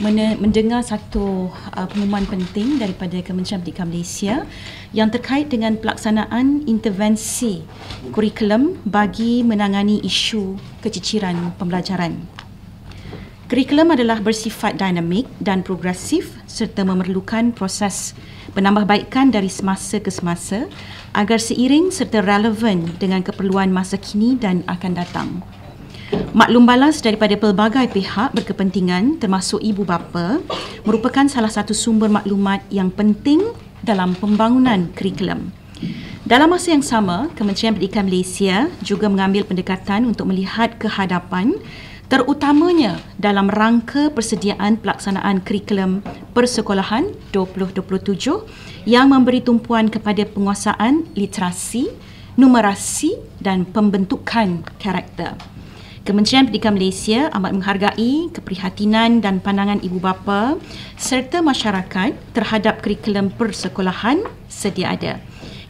mendengar satu pengumuman penting daripada Kementerian Pendidikan Malaysia yang terkait dengan pelaksanaan intervensi kurikulum bagi menangani isu keciciran pembelajaran. Kurikulum adalah bersifat dinamik dan progresif serta memerlukan proses penambahbaikan dari semasa ke semasa agar seiring serta relevan dengan keperluan masa kini dan akan datang. Maklum balas daripada pelbagai pihak berkepentingan termasuk ibu bapa merupakan salah satu sumber maklumat yang penting dalam pembangunan kurikulum. Dalam masa yang sama, Kementerian Pendidikan Malaysia juga mengambil pendekatan untuk melihat ke hadapan terutamanya dalam rangka persediaan pelaksanaan kurikulum persekolahan 2027 yang memberi tumpuan kepada penguasaan literasi, numerasi dan pembentukan karakter. Kementerian Pendidikan Malaysia amat menghargai keprihatinan dan pandangan ibu bapa serta masyarakat terhadap kurikulum persekolahan sedia ada.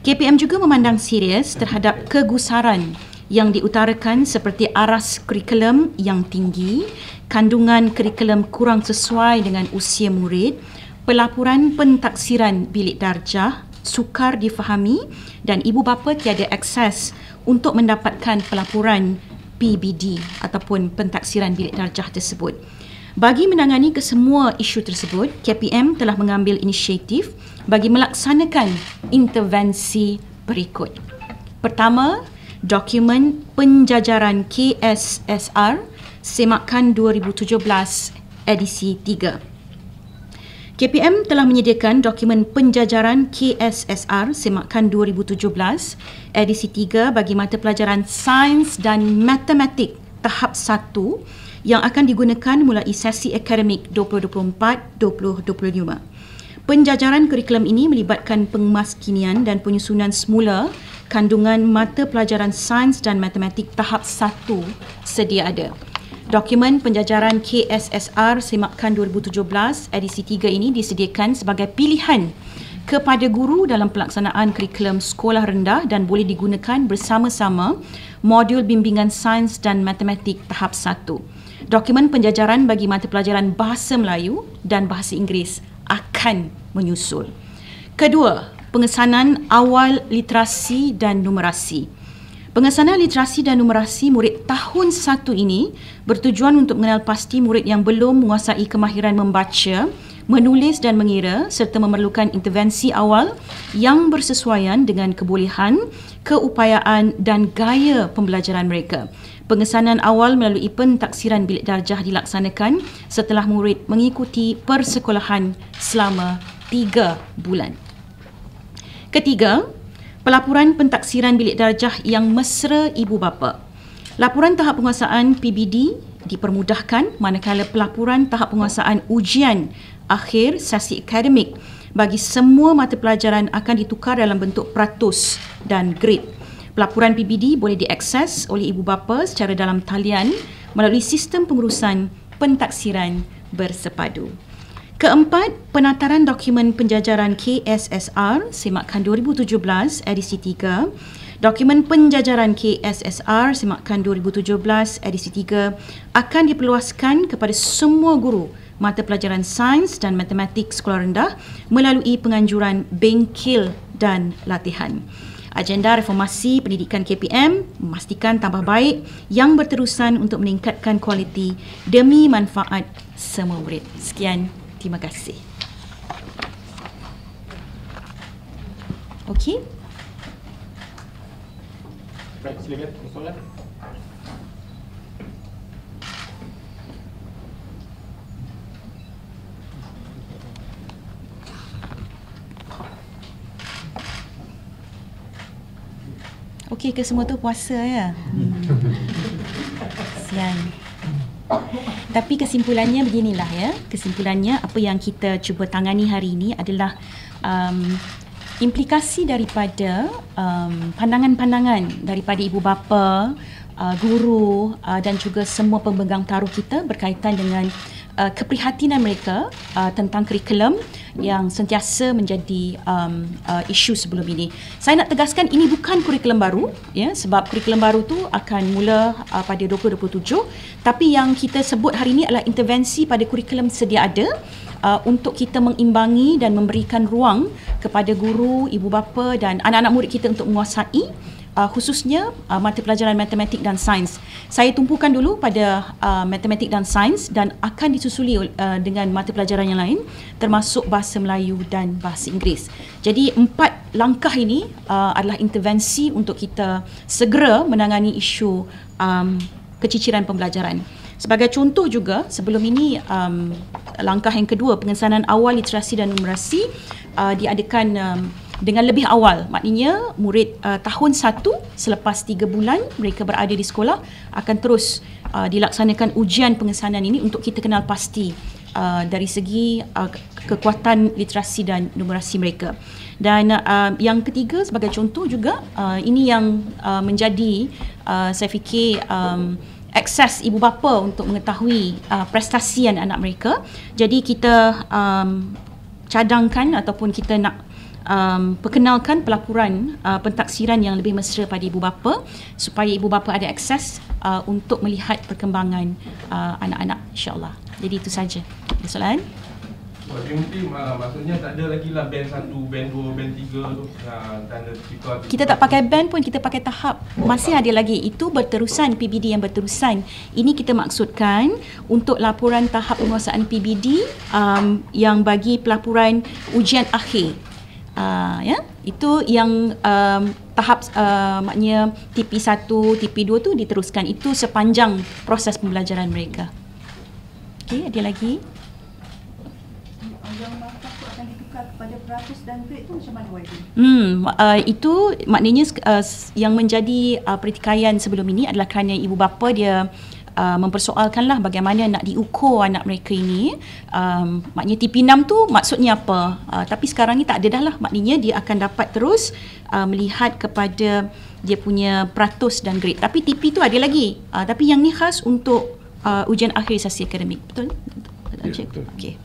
KPM juga memandang serius terhadap kegusaran yang diutarakan seperti aras kurikulum yang tinggi, kandungan kurikulum kurang sesuai dengan usia murid, pelaporan pentaksiran bilik darjah sukar difahami dan ibu bapa tiada akses untuk mendapatkan pelaporan PBD ataupun pentaksiran bilik darjah tersebut. Bagi menangani kesemua isu tersebut, KPM telah mengambil inisiatif bagi melaksanakan intervensi berikut. Pertama, dokumen penjajaran KSSR Semakan 2017 edisi 3. KPM telah menyediakan dokumen penjajaran KSSR Semakan 2017 edisi 3 bagi mata pelajaran Sains dan Matematik tahap 1 yang akan digunakan mulai sesi akademik 2024-2025. Penjajaran kurikulum ini melibatkan pengemaskinian dan penyusunan semula kandungan mata pelajaran Sains dan Matematik tahap 1 sedia ada. Dokumen penjajaran KSSR Semakan 2017 edisi 3 ini disediakan sebagai pilihan kepada guru dalam pelaksanaan kurikulum sekolah rendah dan boleh digunakan bersama-sama modul bimbingan Sains dan Matematik tahap 1. Dokumen penjajaran bagi mata pelajaran Bahasa Melayu dan Bahasa Inggeris akan menyusul. Kedua, pengesanan awal literasi dan numerasi. Pengesanan literasi dan numerasi murid tahun 1 ini bertujuan untuk mengenal pasti murid yang belum menguasai kemahiran membaca, menulis dan mengira serta memerlukan intervensi awal yang bersesuaian dengan kebolehan, keupayaan dan gaya pembelajaran mereka. Pengesanan awal melalui pentaksiran bilik darjah dilaksanakan setelah murid mengikuti persekolahan selama 3 bulan. Ketiga, pelaporan pentaksiran bilik darjah yang mesra ibu bapa. Laporan tahap penguasaan PBD dipermudahkan manakala pelaporan tahap penguasaan ujian akhir sesi akademik bagi semua mata pelajaran akan ditukar dalam bentuk peratus dan grade. Pelaporan PBD boleh diakses oleh ibu bapa secara dalam talian melalui sistem pengurusan pentaksiran bersepadu. Keempat, penataran dokumen penjajaran KSSR Semakan 2017 edisi 3. Dokumen penjajaran KSSR Semakan 2017 edisi 3 akan diperluaskan kepada semua guru mata pelajaran Sains dan Matematik sekolah rendah melalui penganjuran bengkel dan latihan. Agenda reformasi pendidikan KPM memastikan tambah baik yang berterusan untuk meningkatkan kualiti demi manfaat semua murid. Sekian, terima kasih. Okey. Baik, silakan soalan. Okey ke semua tu puasa ya? Sian. Tapi kesimpulannya beginilah ya. Kesimpulannya apa yang kita cuba tangani hari ini adalah implikasi daripada pandangan-pandangan daripada ibu bapa, guru dan juga semua pemegang taruh kita berkaitan dengan keprihatinan mereka tentang kurikulum yang sentiasa menjadi isu sebelum ini. Saya nak tegaskan ini bukan kurikulum baru, ya, sebab kurikulum baru tu akan mula pada 2027, tapi yang kita sebut hari ini adalah intervensi pada kurikulum sedia ada untuk kita mengimbangi dan memberikan ruang kepada guru, ibu bapa dan anak-anak murid kita untuk menguasai khususnya mata pelajaran matematik dan sains. Saya tumpukan dulu pada matematik dan sains dan akan disusuli dengan mata pelajaran yang lain termasuk bahasa Melayu dan bahasa Inggeris. Jadi 4 langkah ini adalah intervensi untuk kita segera menangani isu keciciran pembelajaran. Sebagai contoh juga, sebelum ini langkah yang kedua, pengesanan awal literasi dan numerasi diadakan dengan lebih awal. Maknanya murid tahun 1 selepas 3 bulan mereka berada di sekolah akan terus dilaksanakan ujian pengesanan ini untuk kita kenal pasti dari segi kekuatan literasi dan numerasi mereka. Dan yang ketiga sebagai contoh juga, ini yang menjadi saya fikir akses ibu bapa untuk mengetahui prestasi anak mereka. Jadi kita cadangkan ataupun kita nak perkenalkan pelaporan pentaksiran yang lebih mesra pada ibu bapa supaya ibu bapa ada akses untuk melihat perkembangan anak-anak, insya-Allah. Jadi itu saja. Ada soalan? Maksudnya tak ada lagi lah band 1, band 2, band 3 tu tanda kita tak pakai band pun, kita pakai tahap. Masih ada lagi. Itu berterusan, PBD yang berterusan. Ini kita maksudkan untuk laporan tahap penguasaan PBD yang bagi pelaporan ujian akhir. Ya, itu yang tahap maknanya TP1, TP2 tu diteruskan. Itu sepanjang proses pembelajaran mereka. Okey, ada lagi? Yang markah tu akan ditukar kepada peratus dan grade tu macam mana? Itu maknanya yang menjadi pertikaian sebelum ini adalah kerana ibu bapa dia mempersoalkanlah bagaimana nak diukur anak mereka ini. Maknanya TP6 tu maksudnya apa? Tapi sekarang ni tak ada dah lah. Maknanya dia akan dapat terus melihat kepada dia punya peratus dan grade. Tapi TP tu ada lagi. Tapi yang ni khas untuk ujian akhir sesi akademik. Betul? Ya, betul. Okey.